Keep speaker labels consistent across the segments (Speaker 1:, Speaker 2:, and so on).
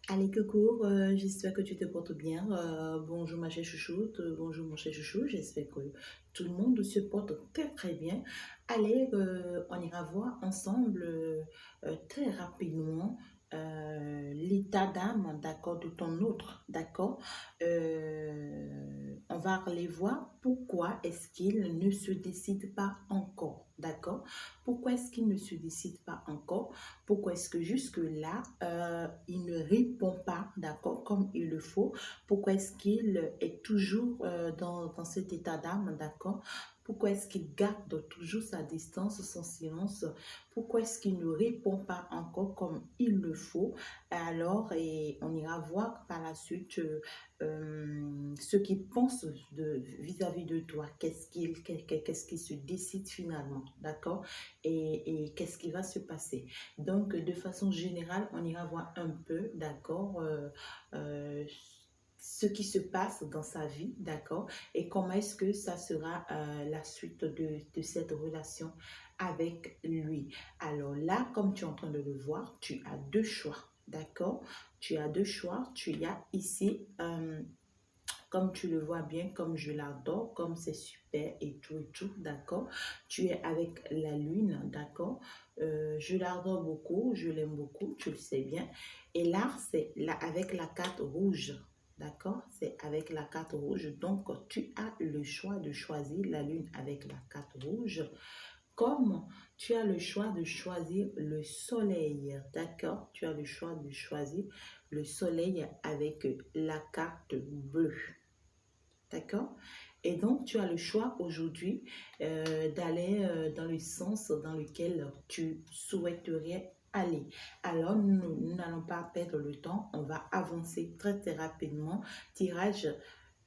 Speaker 1: Allez, coucou, j'espère que tu te portes bien. Bonjour ma chère chouchoute, bonjour mon cher chouchou, j'espère que tout le monde se porte très très bien. Allez, on ira voir ensemble très rapidement l'état d'âme, d'accord, de ton autre, d'accord. On va aller voir pourquoi est-ce qu'il ne se décide pas encore, d'accord. Pourquoi est-ce qu'il ne se décide pas encore? Pourquoi est-ce que jusque-là, il ne répond pas, d'accord, comme il le faut? Pourquoi est-ce qu'il est toujours dans cet état d'âme, d'accord? Pourquoi est-ce qu'il garde toujours sa distance, son silence? Pourquoi est-ce qu'il ne répond pas encore comme il le faut? Alors, et on ira voir par la suite ce qu'il pense vis-à-vis de toi. Qu'est-ce qu'il se décide finalement, d'accord? Et qu'est-ce qui va se passer? Donc, de façon générale, on ira voir un peu, d'accord, euh, ce qui se passe dans sa vie, d'accord, et comment est-ce que ça sera la suite de cette relation avec lui. Alors là, comme tu es en train de le voir, tu as deux choix, d'accord? Tu as deux choix. Tu as ici comme tu le vois bien, comme je l'adore, comme c'est super et tout, d'accord. Tu es avec la lune, d'accord. Je l'adore beaucoup, je l'aime beaucoup, tu le sais bien. Et là, c'est là avec la carte rouge, d'accord. C'est avec la carte rouge. Donc, tu as le choix de choisir la lune avec la carte rouge, comme tu as le choix de choisir le soleil, d'accord. Tu as le choix de choisir le soleil avec la carte bleue. D'accord? Et donc, tu as le choix aujourd'hui d'aller dans le sens dans lequel tu souhaiterais aller. Alors, nous n'allons pas perdre le temps. On va avancer très, très rapidement. Tirage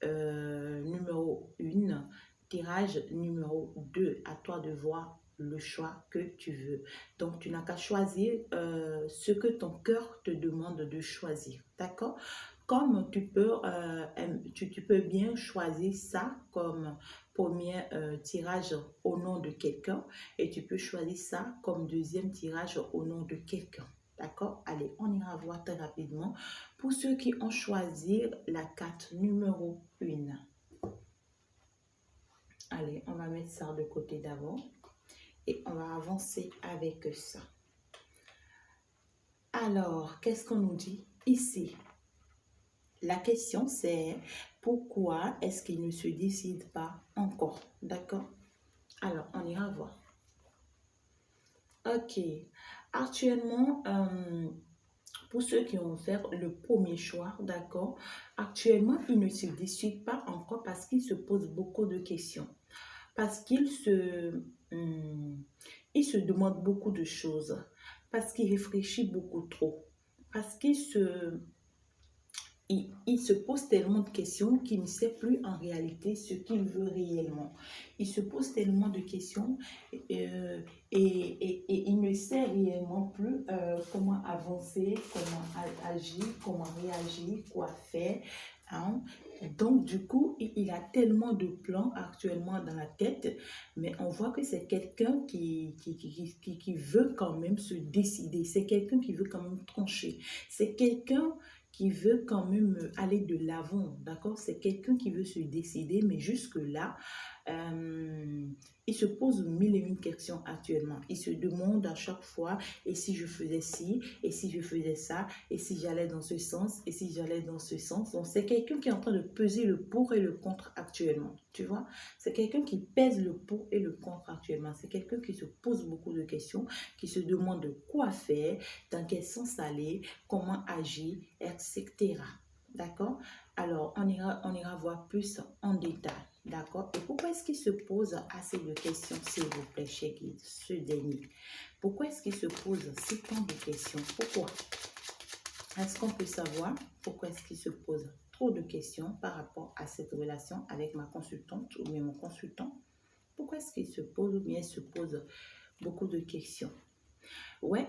Speaker 1: numéro 1, tirage numéro 2. À toi de voir le choix que tu veux. Donc, tu n'as qu'à choisir ce que ton cœur te demande de choisir. D'accord? Comme tu peux bien choisir ça comme premier tirage au nom de quelqu'un et tu peux choisir ça comme deuxième tirage au nom de quelqu'un. D'accord? Allez, on ira voir très rapidement. Pour ceux qui ont choisi la carte numéro 1, allez, on va mettre ça de côté d'abord et on va avancer avec ça. Alors, qu'est-ce qu'on nous dit ici? La question c'est pourquoi est-ce qu'il ne se décide pas encore? D'accord? Alors, on ira voir. Ok. Actuellement, pour ceux qui vont faire le premier choix, d'accord? Actuellement, il ne se décide pas encore parce qu'il se pose beaucoup de questions. Parce il se demande beaucoup de choses. Parce qu'il réfléchit beaucoup trop. Parce il se pose tellement de questions qu'il ne sait plus en réalité ce qu'il veut réellement. Il se pose tellement de questions et il ne sait réellement plus comment avancer, comment agir, comment réagir, quoi faire. Hein. Donc, du coup, il a tellement de plans actuellement dans la tête, mais on voit que c'est quelqu'un qui veut quand même se décider. C'est quelqu'un qui veut quand même trancher. C'est quelqu'un qui veut quand même aller de l'avant, d'accord? C'est quelqu'un qui veut se décider, mais jusque-là, euh, il se pose mille et une questions actuellement. Il se demande à chaque fois, et si je faisais ci, et si je faisais ça, et si j'allais dans ce sens, et si j'allais dans ce sens. Donc, c'est quelqu'un qui est en train de peser le pour et le contre actuellement, tu vois? C'est quelqu'un qui pèse le pour et le contre actuellement. C'est quelqu'un qui se pose beaucoup de questions, qui se demande quoi faire, dans quel sens aller, comment agir, etc. D'accord? Alors, on ira voir plus en détail. D'accord? Et pourquoi est-ce qu'il se pose assez de questions, s'il vous plaît, chez guide, ce dernier? Pourquoi est-ce qu'il se pose si tant de questions? Pourquoi? Est-ce qu'on peut savoir pourquoi est-ce qu'il se pose trop de questions par rapport à cette relation avec ma consultante ou bien mon consultant? Pourquoi est-ce qu'il se pose ou bien il se pose beaucoup de questions? Ouais,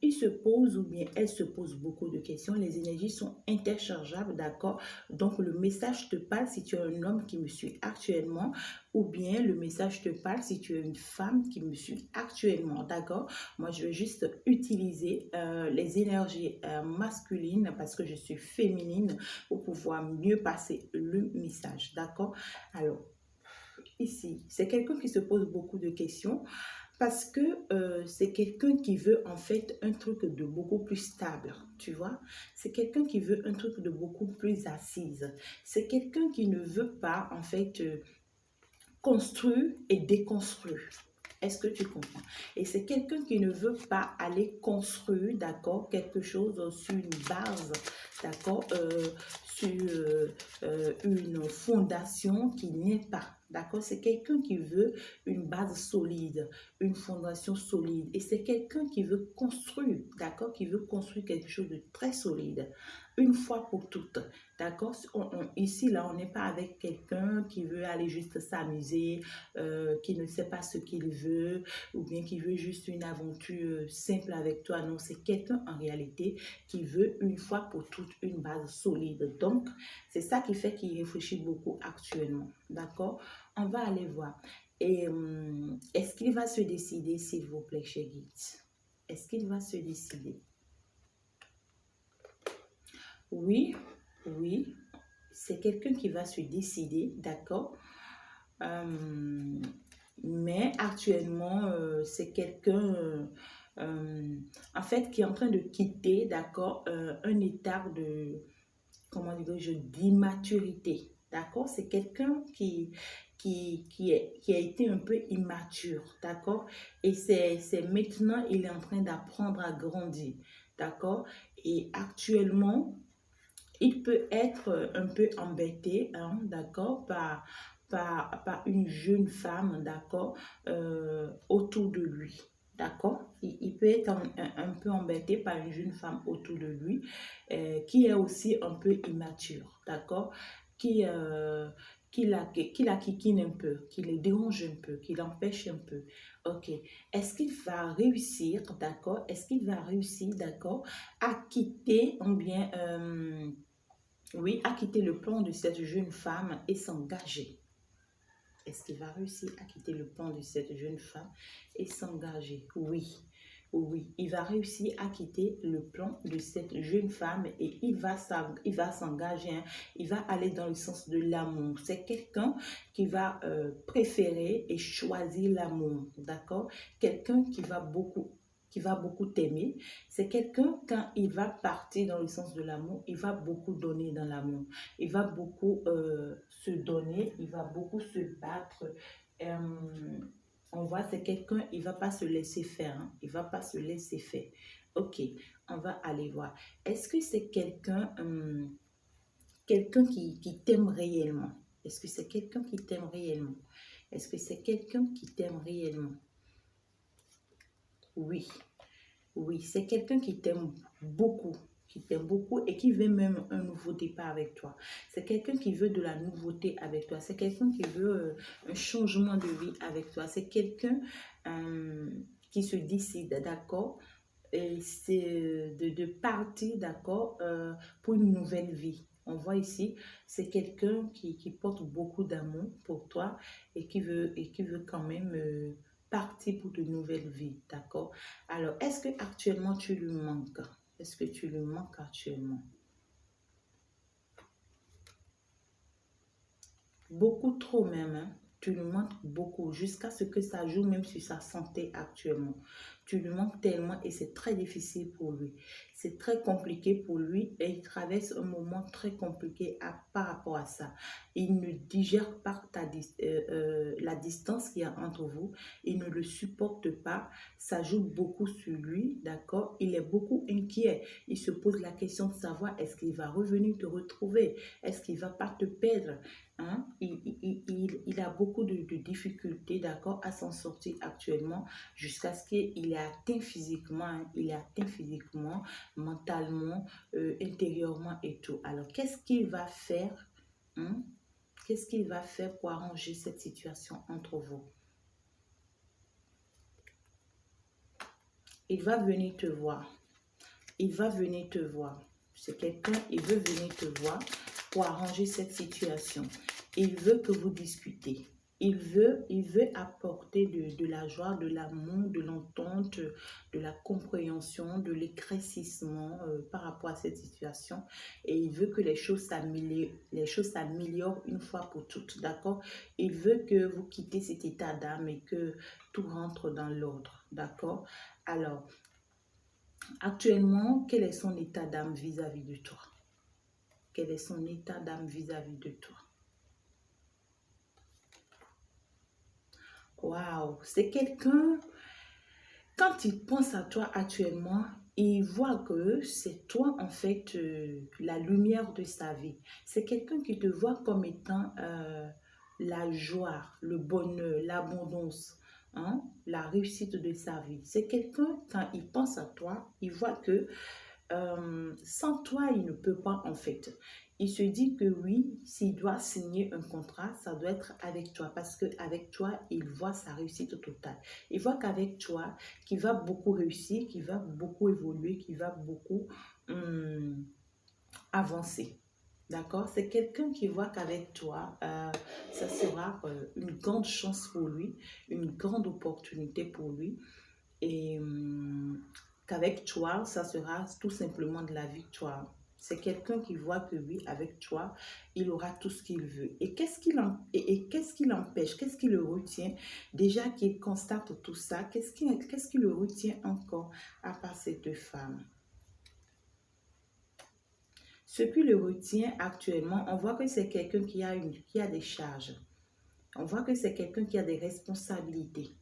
Speaker 1: il se pose ou bien elle se pose beaucoup de questions. Les énergies sont interchangeables, d'accord? Donc, le message te parle si tu es un homme qui me suit actuellement ou bien le message te parle si tu es une femme qui me suit actuellement, d'accord? Moi, je vais juste utiliser les énergies masculines parce que je suis féminine pour pouvoir mieux passer le message, d'accord? Alors, ici, c'est quelqu'un qui se pose beaucoup de questions parce que c'est quelqu'un qui veut en fait un truc de beaucoup plus stable, tu vois. C'est quelqu'un qui veut un truc de beaucoup plus assise. C'est quelqu'un qui ne veut pas en fait construire et déconstruire. Est-ce que tu comprends? Et c'est quelqu'un qui ne veut pas aller construire, d'accord, quelque chose sur une base, d'accord, sur une fondation qui n'est pas. D'accord? C'est quelqu'un qui veut une base solide, une fondation solide. Et c'est quelqu'un qui veut construire, d'accord? Qui veut construire quelque chose de très solide, une fois pour toutes. D'accord? Ici, là, on n'est pas avec quelqu'un qui veut aller juste s'amuser, qui ne sait pas ce qu'il veut, ou bien qui veut juste une aventure simple avec toi. Non, c'est quelqu'un en réalité qui veut une fois pour toutes une base solide. Donc, c'est ça qui fait qu'il réfléchit beaucoup actuellement. D'accord? On va aller voir. Et est-ce qu'il va se décider, s'il vous plaît, chez Guide? Est-ce qu'il va se décider? Oui, oui, c'est quelqu'un qui va se décider, d'accord? Euh, mais actuellement, c'est quelqu'un, en fait, qui est en train de quitter, d'accord, un état de, comment dirais-je, d'immaturité, d'accord? C'est quelqu'un qui a été un peu immature, d'accord? Et c'est maintenant, il est en train d'apprendre à grandir, d'accord? Et actuellement, il peut être un peu embêté, hein, d'accord, par une jeune femme, d'accord, autour de lui. D'accord? Il peut être un peu embêté par une jeune femme autour de lui qui est aussi un peu immature, d'accord? Qui, qui la kikine un peu, qui le dérange un peu, qui l'empêche un peu. Ok. Est-ce qu'il va réussir, d'accord? Est-ce qu'il va réussir, d'accord, à quitter, ou bien, oui, à quitter le plan de cette jeune femme et s'engager? Est-ce qu'il va réussir à quitter le plan de cette jeune femme et s'engager? Oui, oui, il va réussir à quitter le plan de cette jeune femme et il va s'engager, hein. Il va aller dans le sens de l'amour. C'est quelqu'un qui va préférer et choisir l'amour, d'accord? Quelqu'un qui va beaucoup t'aimer. C'est quelqu'un, quand il va partir dans le sens de l'amour, il va beaucoup donner dans l'amour. Il va beaucoup se donner, il va beaucoup se battre. Euh, on voit, c'est quelqu'un, il ne va pas se laisser faire, hein. Il ne va pas se laisser faire. Ok, on va aller voir. Est-ce que c'est quelqu'un quelqu'un qui t'aime réellement? Est-ce que c'est quelqu'un qui t'aime réellement? Est-ce que c'est quelqu'un qui t'aime réellement? Oui. Oui, c'est quelqu'un qui t'aime beaucoup et qui veut même un nouveau départ avec toi. C'est quelqu'un qui veut de la nouveauté avec toi. C'est quelqu'un qui veut un changement de vie avec toi. C'est quelqu'un euh, qui se décide, d'accord? Et c'est de partir, d'accord, pour une nouvelle vie. On voit ici, c'est quelqu'un qui porte beaucoup d'amour pour toi et qui veut quand même partir pour de nouvelles vies, d'accord? Alors, est-ce que actuellement tu lui manques? Est-ce que tu lui manques actuellement? Beaucoup trop même, hein. Tu lui manques beaucoup jusqu'à ce que ça joue même sur sa santé actuellement. Tu lui manques tellement et c'est très difficile pour lui. C'est très compliqué pour lui et il traverse un moment très compliqué par rapport à ça. Il ne digère pas la distance qu'il y a entre vous. Il ne le supporte pas. Ça joue beaucoup sur lui, d'accord? Il est beaucoup inquiet. Il se pose la question de savoir est-ce qu'il va revenir te retrouver? Est-ce qu'il va pas te perdre? Hein? Il a beaucoup de difficultés, d'accord, à s'en sortir actuellement jusqu'à ce qu'il ait atteint physiquement, hein, il est atteint physiquement, mentalement, intérieurement et tout. Alors, qu'est-ce qu'il va faire, hein? Qu'est-ce qu'il va faire pour arranger cette situation entre vous? Il va venir te voir. Il va venir te voir. C'est quelqu'un, il veut venir te voir pour arranger cette situation. Il veut que vous discutez. Il veut apporter de la joie, de l'amour, de l'entente, de la compréhension, de l'éclaircissement par rapport à cette situation. Et il veut que les choses s'améliorent une fois pour toutes, d'accord? Il veut que vous quittez cet état d'âme et que tout rentre dans l'ordre, d'accord? Alors, actuellement, quel est son état d'âme vis-à-vis de toi? Quel est son état d'âme vis-à-vis de toi? Waouh, c'est quelqu'un, quand il pense à toi actuellement, il voit que c'est toi, en fait, la lumière de sa vie. C'est quelqu'un qui te voit comme étant la joie, le bonheur, l'abondance, hein, la réussite de sa vie. C'est quelqu'un, quand il pense à toi, il voit que sans toi, il ne peut pas en fait. Il se dit que oui, s'il doit signer un contrat, ça doit être avec toi parce qu'avec toi, il voit sa réussite totale. Il voit qu'avec toi, qu'il va beaucoup réussir, qu'il va beaucoup évoluer, qu'il va beaucoup hum, avancer. D'accord? C'est quelqu'un qui voit qu'avec toi, ça sera une grande chance pour lui, une grande opportunité pour lui et qu'avec toi, ça sera tout simplement de la victoire. C'est quelqu'un qui voit que oui, avec toi, il aura tout ce qu'il veut. Et qu'est-ce qui l'empêche, qu'est-ce qui le retient? Déjà qu'il constate tout ça, qu'est-ce qui le retient encore à part cette femme? Ce qui le retient actuellement, on voit que c'est quelqu'un qui a des charges. On voit que c'est quelqu'un qui a des responsabilités,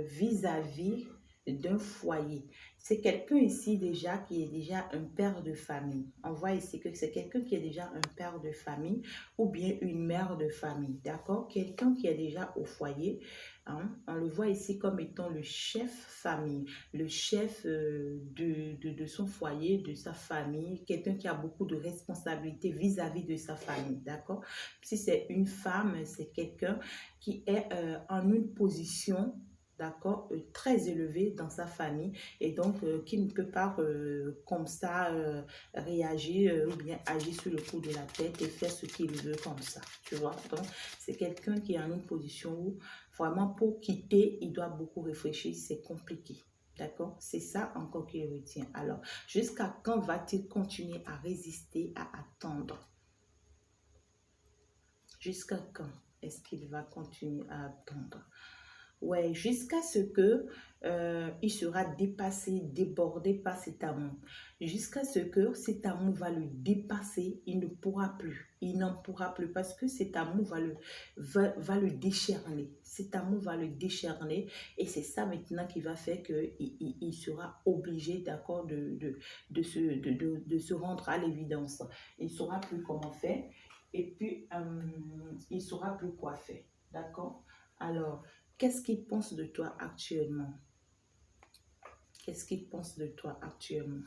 Speaker 1: vis-à-vis d'un foyer. C'est quelqu'un ici déjà qui est déjà un père de famille. On voit ici que c'est quelqu'un qui est déjà un père de famille ou bien une mère de famille, d'accord? Quelqu'un qui est déjà au foyer, hein? On le voit ici comme étant le chef famille, le chef de son foyer, de sa famille, quelqu'un qui a beaucoup de responsabilités vis-à-vis de sa famille, d'accord? Si c'est une femme, c'est quelqu'un qui est en une position, d'accord, très élevée dans sa famille et donc qui ne peut pas comme ça réagir ou bien agir sur le coup de la tête et faire ce qu'il veut comme ça, tu vois. Donc, c'est quelqu'un qui est en une position où vraiment pour quitter, il doit beaucoup réfléchir, c'est compliqué. D'accord? C'est ça encore qui le retient. Alors, jusqu'à quand va-t-il continuer à résister, à attendre? Jusqu'à quand est-ce qu'il va continuer à attendre? Ouais, jusqu'à ce que il sera dépassé, débordé par cet amour. Jusqu'à ce que cet amour va le dépasser, il ne pourra plus. Il n'en pourra plus parce que cet amour va le décharner. Cet amour va le décharner et c'est ça maintenant qui va faire qu'il il sera obligé, d'accord, de se rendre à l'évidence. Il ne saura plus comment faire et puis il ne saura plus quoi faire. D'accord? Alors, qu'est-ce qu'il pense de toi actuellement? Qu'est-ce qu'il pense de toi actuellement?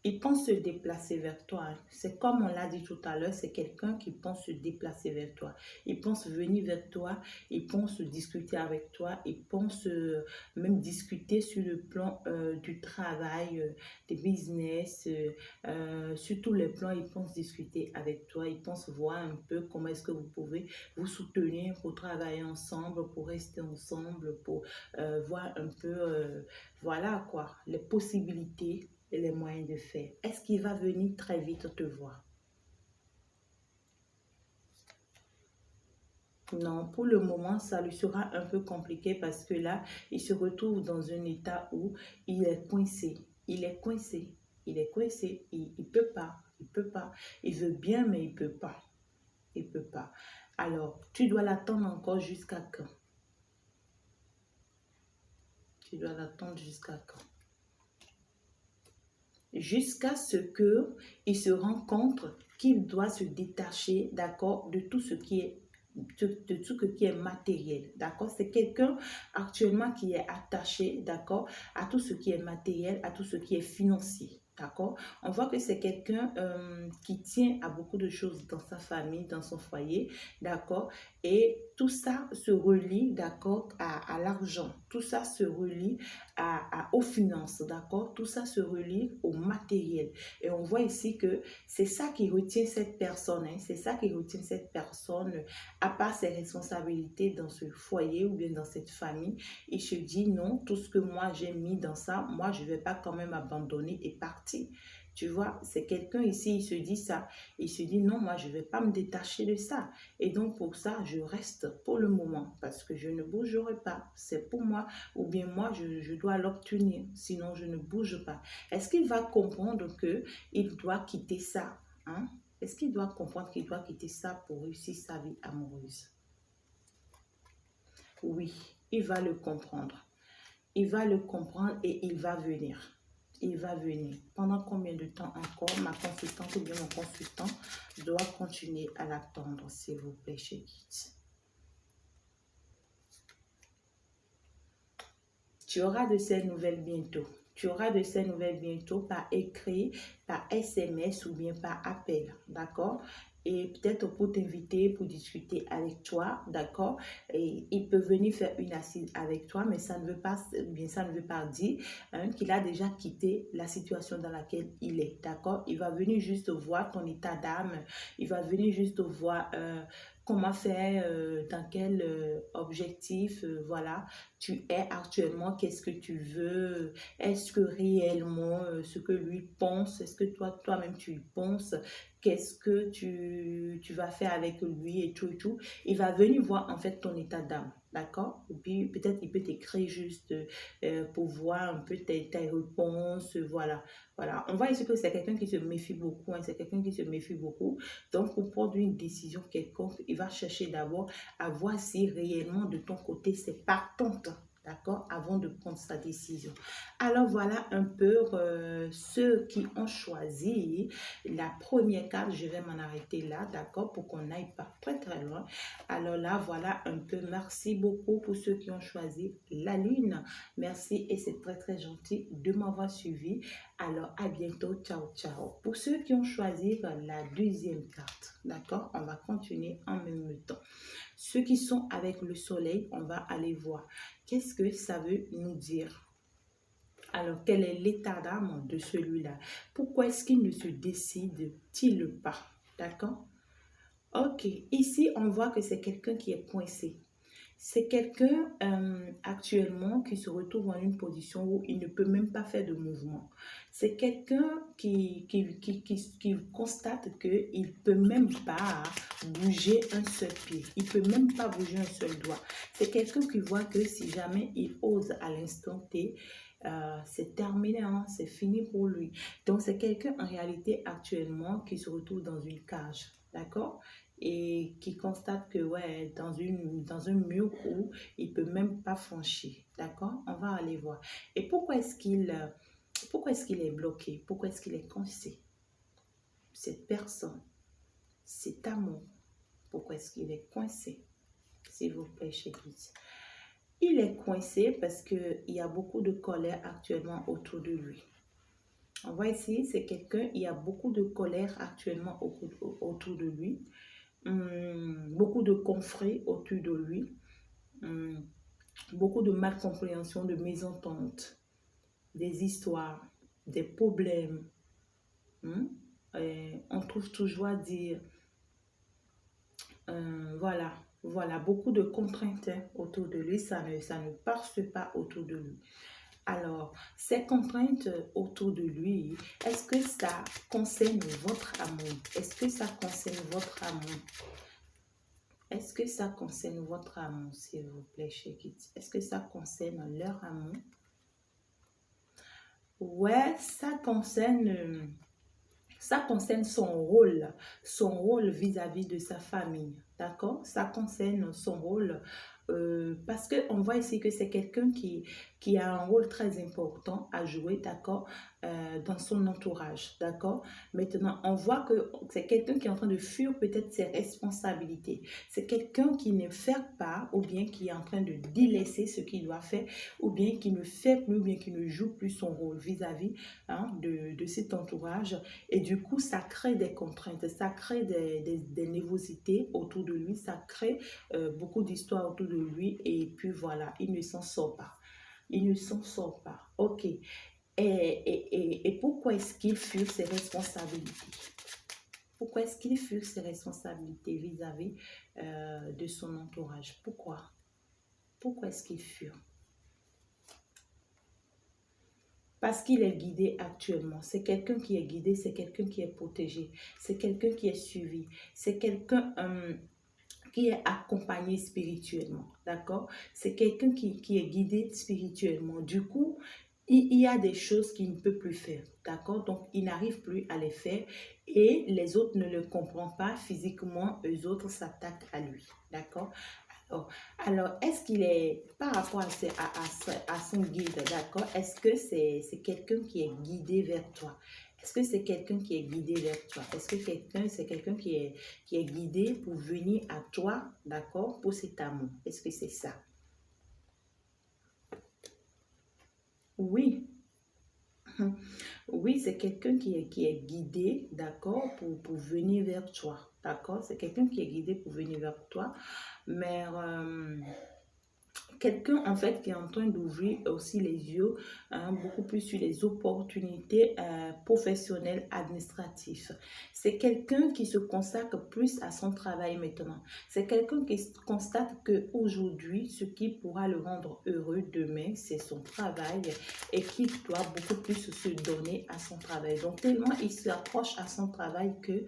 Speaker 1: Il pense se déplacer vers toi, hein. C'est comme on l'a dit tout à l'heure, c'est quelqu'un qui pense se déplacer vers toi. Il pense venir vers toi, il pense discuter avec toi, il pense même discuter sur le plan du travail, des business, sur tous les plans, il pense discuter avec toi, il pense voir un peu comment est-ce que vous pouvez vous soutenir pour travailler ensemble, pour rester ensemble, pour voir un peu, voilà quoi, les possibilités et les moyens de faire. Est-ce qu'il va venir très vite te voir? Non, pour le moment, ça lui sera un peu compliqué parce que là, il se retrouve dans un état où il est coincé. Il est coincé. Il est coincé. Il peut pas. Il peut pas. Il veut bien, mais il peut pas. Il peut pas. Alors, tu dois l'attendre encore jusqu'à quand? Tu dois l'attendre jusqu'à quand? Jusqu'à ce que il se rende compte qu'il doit se détacher, d'accord, de tout ce qui est de tout ce qui est matériel, d'accord? C'est quelqu'un actuellement qui est attaché, d'accord, à tout ce qui est matériel, à tout ce qui est financier, d'accord? On voit que c'est quelqu'un qui tient à beaucoup de choses dans sa famille, dans son foyer, d'accord? Et tout ça se relie, d'accord, à l'argent. Tout ça se relie aux finances, d'accord. Tout ça se relie au matériel. Et on voit ici que c'est ça qui retient cette personne, hein. C'est ça qui retient cette personne, à part ses responsabilités dans ce foyer ou bien dans cette famille. Il se dit non, tout ce que moi j'ai mis dans ça, moi je ne vais pas quand même abandonner et partir. Tu vois, c'est quelqu'un ici, il se dit ça. Il se dit non, moi je ne vais pas me détacher de ça. Et donc pour ça, je reste pour le moment parce que je ne bougerai pas. C'est pour moi ou bien moi je dois l'obtenir. Sinon, je ne bouge pas. Est-ce qu'il va comprendre qu'il doit quitter ça, hein? Est-ce qu'il doit comprendre qu'il doit quitter ça pour réussir sa vie amoureuse? Oui, il va le comprendre. Il va le comprendre et il va venir. Il va venir. Pendant combien de temps encore ma consultante ou bien mon consultant doit continuer à l'attendre, s'il vous plaît, chez Kids? Tu auras de ces nouvelles bientôt. Tu auras de ces nouvelles bientôt par écrit, par SMS ou bien par appel, d'accord? Et peut-être pour t'inviter, pour discuter avec toi, d'accord? Et il peut venir faire une assise avec toi, mais ça ne veut pas, bien ça ne veut pas dire hein, qu'il a déjà quitté la situation dans laquelle il est, d'accord? Il va venir juste voir ton état d'âme, il va venir juste voir comment faire, dans quel objectif, voilà, tu es actuellement, qu'est-ce que tu veux, est-ce que réellement ce que lui pense, est-ce que toi-même tu y penses, qu'est-ce que tu vas faire avec lui et tout et tout. Il va venir voir en fait ton état d'âme, d'accord? Et puis peut-être il peut t'écrire juste pour voir un peu tes réponses, voilà. Voilà, on voit ici que c'est quelqu'un qui se méfie beaucoup, hein, c'est quelqu'un qui se méfie beaucoup. Donc pour prendre une décision quelconque, il va chercher d'abord à voir si réellement de ton côté c'est partante, d'accord, avant de prendre sa décision. Alors voilà un peu ceux qui ont choisi la première carte. Je vais m'en arrêter là, d'accord, pour qu'on n'aille pas très très loin. Alors là, voilà un peu. Merci beaucoup pour ceux qui ont choisi la lune. Merci et c'est très très gentil de m'avoir suivi. Alors à bientôt, ciao ciao. Pour ceux qui ont choisi la deuxième carte, d'accord, on va continuer en même temps. Ceux qui sont avec le soleil, on va aller voir. Qu'est-ce que ça veut nous dire? Alors, quel est l'état d'âme de celui-là? Pourquoi est-ce qu'il ne se décide-t-il pas? D'accord? Ok, ici, on voit que c'est quelqu'un qui est coincé. C'est quelqu'un actuellement qui se retrouve en une position où il ne peut même pas faire de mouvement. C'est quelqu'un qui constate qu'il ne peut même pas bouger un seul pied. Il ne peut même pas bouger un seul doigt. C'est quelqu'un qui voit que si jamais il ose à l'instant T, c'est terminé, hein, c'est fini pour lui. Donc c'est quelqu'un en réalité actuellement qui se retrouve dans une cage. D'accord? Et qui constate que ouais, dans un mur où il ne peut même pas franchir. D'accord? On va aller voir. Et pourquoi est-ce qu'il est bloqué? Pourquoi est-ce qu'il est coincé? Cette personne, cet amour, pourquoi est-ce qu'il est coincé? S'il vous plaît, chérie. Il est coincé parce qu'il y a beaucoup de colère actuellement autour de lui. On voit ici, c'est quelqu'un, il y a beaucoup de colère actuellement autour de lui. Beaucoup de conflits autour de lui, beaucoup de malcompréhension, de mésentente, des histoires, des problèmes. On trouve toujours à dire, voilà, beaucoup de contraintes hein, autour de lui, ça ne passe pas autour de lui. Alors, ces contraintes autour de lui, est-ce que ça concerne votre amour? Est-ce que ça concerne votre amour? Est-ce que ça concerne votre amour, s'il vous plaît, chez Kids? Est-ce que ça concerne leur amour? Ouais, ça concerne son rôle vis-à-vis de sa famille, d'accord? Ça concerne son rôle parce qu'on voit ici que c'est quelqu'un qui qui a un rôle très important à jouer, d'accord, dans son entourage, d'accord. Maintenant, on voit que c'est quelqu'un qui est en train de fuir peut-être ses responsabilités. C'est quelqu'un qui ne fait pas ou bien qui est en train de délaisser ce qu'il doit faire ou bien qui ne fait plus ou bien qui ne joue plus son rôle vis-à-vis de cet entourage. Et du coup, ça crée des contraintes, ça crée des nervosités autour de lui, ça crée beaucoup d'histoires autour de lui et puis voilà, il ne s'en sort pas. Il ne s'en sort pas. Ok. Et pourquoi est-ce qu'il fuit ses responsabilités? Pourquoi est-ce qu'il fuit ses responsabilités vis-à-vis de son entourage? Pourquoi? Pourquoi est-ce qu'il fuit? Parce qu'il est guidé actuellement. C'est quelqu'un qui est guidé, c'est quelqu'un qui est protégé, c'est quelqu'un qui est suivi, c'est quelqu'un qui est accompagné spirituellement, d'accord? C'est quelqu'un qui est guidé spirituellement. Du coup, il y a des choses qu'il ne peut plus faire, d'accord? Donc, il n'arrive plus à les faire et les autres ne le comprennent pas physiquement, eux autres s'attaquent à lui, d'accord? Alors, est-ce qu'il est, par rapport à son guide, d'accord? Est-ce que c'est quelqu'un qui est guidé vers toi? Est-ce que c'est quelqu'un qui est guidé vers toi? Est-ce que c'est quelqu'un qui est guidé pour venir à toi, d'accord? Pour cet amour. Est-ce que c'est ça? Oui. Oui, c'est quelqu'un qui est guidé, d'accord, pour venir vers toi, d'accord? C'est quelqu'un qui est guidé pour venir vers toi, mais quelqu'un en fait qui est en train d'ouvrir aussi les yeux beaucoup plus sur les opportunités professionnelles administratives. C'est quelqu'un qui se consacre plus à son travail maintenant. C'est quelqu'un qui constate qu'aujourd'hui, ce qui pourra le rendre heureux demain, c'est son travail et qui doit beaucoup plus se donner à son travail. Donc tellement il s'accroche à son travail que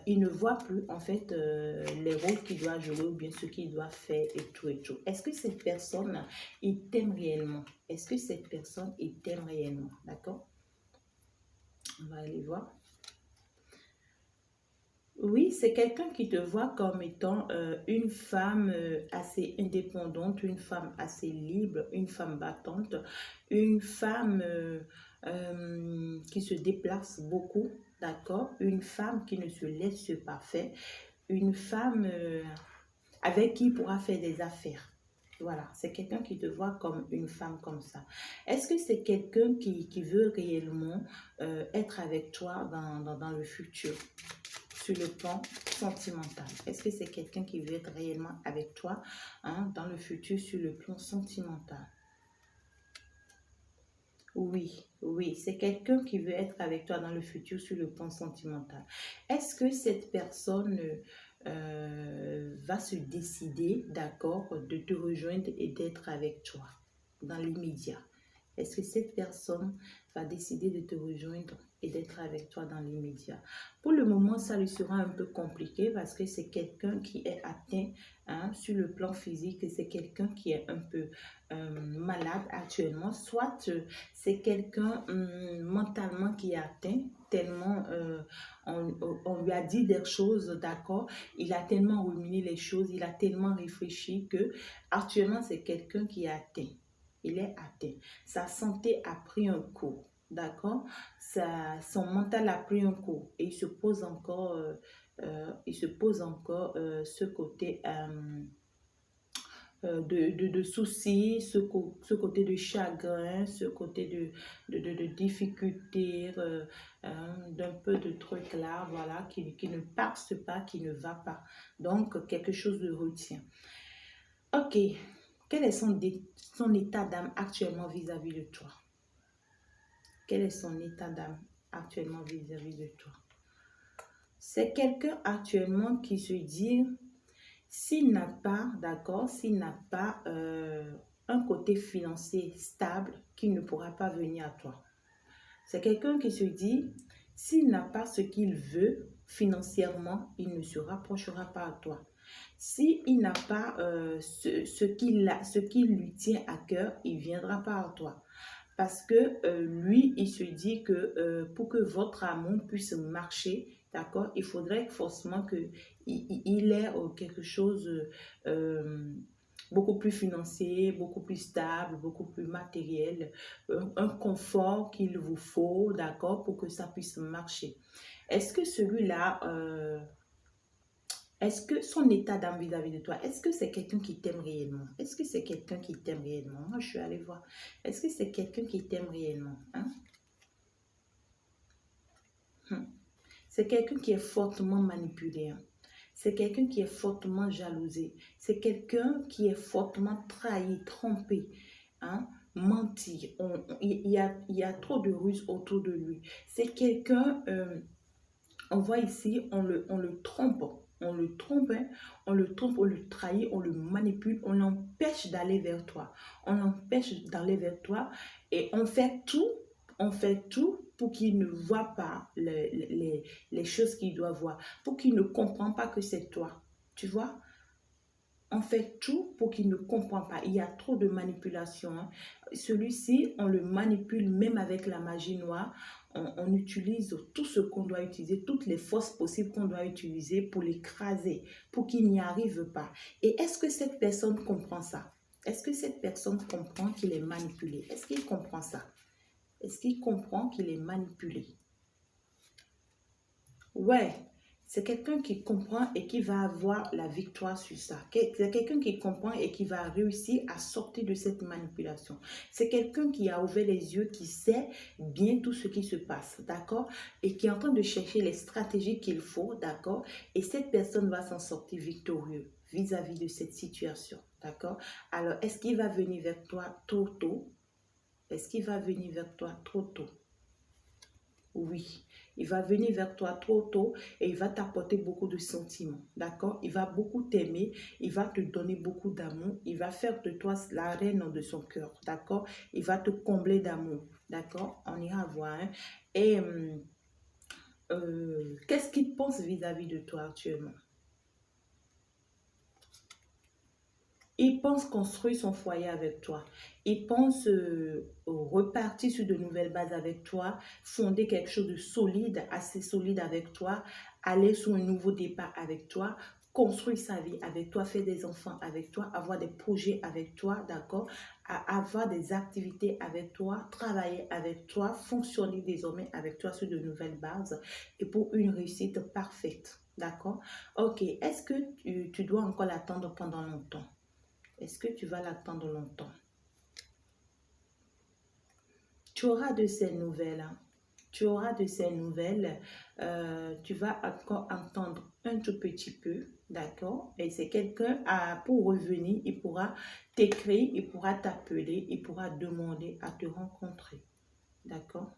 Speaker 1: il ne voit plus en fait les rôles qu'il doit jouer ou bien ce qu'il doit faire et tout et tout. Est-ce que cette personne, il t'aime réellement? Est-ce que cette personne, il t'aime réellement? D'accord? On va aller voir. Oui, c'est quelqu'un qui te voit comme étant une femme assez indépendante, une femme assez libre, une femme battante, une femme qui se déplace beaucoup, d'accord? Une femme qui ne se laisse pas faire, une femme avec qui il pourra faire des affaires. Voilà, c'est quelqu'un qui te voit comme une femme comme ça. Est-ce que c'est quelqu'un qui veut réellement être avec toi dans le futur, sur le plan sentimental? Est-ce que c'est quelqu'un qui veut être réellement avec toi dans le futur sur le plan sentimental? Oui, oui, c'est quelqu'un qui veut être avec toi dans le futur sur le plan sentimental. Est-ce que cette personne va se décider, d'accord, de te rejoindre et d'être avec toi dans l'immédiat? Est-ce que cette personne va décider de te rejoindre et d'être avec toi dans l'immédiat? Pour le moment, ça lui sera un peu compliqué parce que c'est quelqu'un qui est atteint sur le plan physique et c'est quelqu'un qui est un peu malade actuellement. Soit c'est quelqu'un mentalement qui est atteint, tellement on lui a dit des choses, d'accord? Il a tellement ruminé les choses, il a tellement réfléchi que actuellement c'est quelqu'un qui est atteint. Il est atteint. Sa santé a pris un coup, d'accord? Son mental a pris un coup et il se pose encore, ce côté de soucis, ce côté de chagrin, ce côté de difficulté, d'un peu de trucs là, voilà, qui ne passe pas, qui ne va pas. Donc, quelque chose le retient. Ok, quel est son état d'âme actuellement vis-à-vis de toi? Quel est son état d'âme actuellement vis-à-vis de toi? C'est quelqu'un actuellement qui se dit, s'il n'a pas, d'accord, s'il n'a pas un côté financier stable, qu'il ne pourra pas venir à toi. C'est quelqu'un qui se dit, s'il n'a pas ce qu'il veut financièrement, il ne se rapprochera pas à toi. S'il n'a pas ce qui lui tient à cœur, il ne viendra pas à toi. Parce que lui, il se dit que pour que votre amour puisse marcher, d'accord, il faudrait forcément qu'il ait quelque chose beaucoup plus financier, beaucoup plus stable, beaucoup plus matériel, un confort qu'il vous faut, d'accord, pour que ça puisse marcher. Est-ce que celui-là, est-ce que son état d'âme vis-à-vis de toi, est-ce que c'est quelqu'un qui t'aime réellement? Est-ce que c'est quelqu'un qui t'aime réellement? Moi, je suis allée voir. Est-ce que c'est quelqu'un qui t'aime réellement? Hein? C'est quelqu'un qui est fortement manipulé. Hein. C'est quelqu'un qui est fortement jalousé. C'est quelqu'un qui est fortement trahi, trompé, hein, menti. Il y a trop de ruses autour de lui. C'est quelqu'un, on voit ici, on le trompe. On le trompe, hein, on le trompe, on le trahit, on le manipule, on l'empêche d'aller vers toi. On l'empêche d'aller vers toi et on fait tout pour qu'il ne voit pas les choses qu'il doit voir, pour qu'il ne comprenne pas que c'est toi. Tu vois? On fait tout pour qu'il ne comprenne pas. Il y a trop de manipulation. Hein. Celui-ci, on le manipule même avec la magie noire. On utilise tout ce qu'on doit utiliser, toutes les forces possibles qu'on doit utiliser pour l'écraser, pour qu'il n'y arrive pas. Et est-ce que cette personne comprend ça? Est-ce que cette personne comprend qu'il est manipulé? Est-ce qu'il comprend ça? Est-ce qu'il comprend qu'il est manipulé? Ouais, c'est quelqu'un qui comprend et qui va avoir la victoire sur ça. C'est quelqu'un qui comprend et qui va réussir à sortir de cette manipulation. C'est quelqu'un qui a ouvert les yeux, qui sait bien tout ce qui se passe, d'accord? Et qui est en train de chercher les stratégies qu'il faut, d'accord? Et cette personne va s'en sortir victorieux vis-à-vis de cette situation, d'accord? Alors, est-ce qu'il va venir vers toi trop tôt? Est-ce qu'il va venir vers toi trop tôt? Oui, il va venir vers toi trop tôt et il va t'apporter beaucoup de sentiments, d'accord? Il va beaucoup t'aimer, il va te donner beaucoup d'amour, il va faire de toi la reine de son cœur, d'accord? Il va te combler d'amour, d'accord? On ira voir. Hein? Et qu'est-ce qu'il pense vis-à-vis de toi actuellement? Il pense construire son foyer avec toi. Il pense repartir sur de nouvelles bases avec toi, fonder quelque chose de solide, assez solide avec toi, aller sur un nouveau départ avec toi, construire sa vie avec toi, faire des enfants avec toi, avoir des projets avec toi, d'accord? Avoir des activités avec toi, travailler avec toi, fonctionner désormais avec toi sur de nouvelles bases et pour une réussite parfaite, d'accord? Ok, est-ce que tu dois encore l'attendre pendant longtemps? Est-ce que tu vas l'attendre longtemps? Tu auras de ces nouvelles. Hein. Tu auras de ces nouvelles. Tu vas encore entendre un tout petit peu. D'accord? Et c'est quelqu'un pour revenir, il pourra t'écrire, il pourra t'appeler, il pourra demander à te rencontrer. D'accord?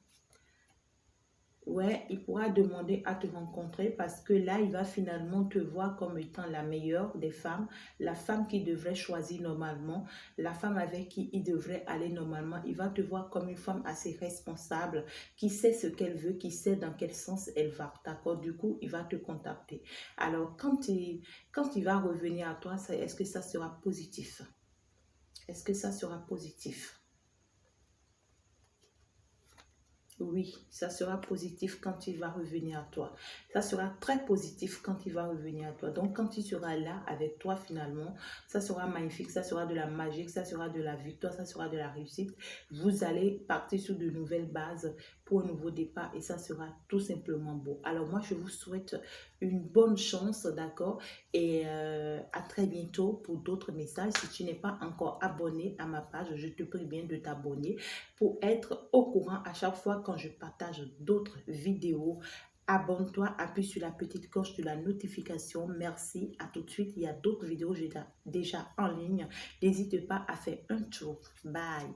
Speaker 1: Ouais, il pourra demander à te rencontrer parce que là, il va finalement te voir comme étant la meilleure des femmes, la femme qu'il devrait choisir normalement, la femme avec qui il devrait aller normalement. Il va te voir comme une femme assez responsable, qui sait ce qu'elle veut, qui sait dans quel sens elle va. D'accord? Du coup, il va te contacter. Alors, quand il va revenir à toi, est-ce que ça sera positif? Est-ce que ça sera positif? Oui, ça sera positif quand il va revenir à toi. Ça sera très positif quand il va revenir à toi. Donc, quand il sera là avec toi finalement, ça sera magnifique, ça sera de la magie, ça sera de la victoire, ça sera de la réussite. Vous allez partir sur de nouvelles bases pour un nouveau départ et ça sera tout simplement beau. Alors, moi, je vous souhaite une bonne chance, d'accord? Et à très bientôt pour d'autres messages. Si tu n'es pas encore abonné à ma page, je te prie bien de t'abonner pour être au courant à chaque fois quand je partage d'autres vidéos. Abonne-toi, appuie sur la petite cloche de la notification. Merci, à tout de suite. Il y a d'autres vidéos déjà en ligne. N'hésite pas à faire un tour. Bye.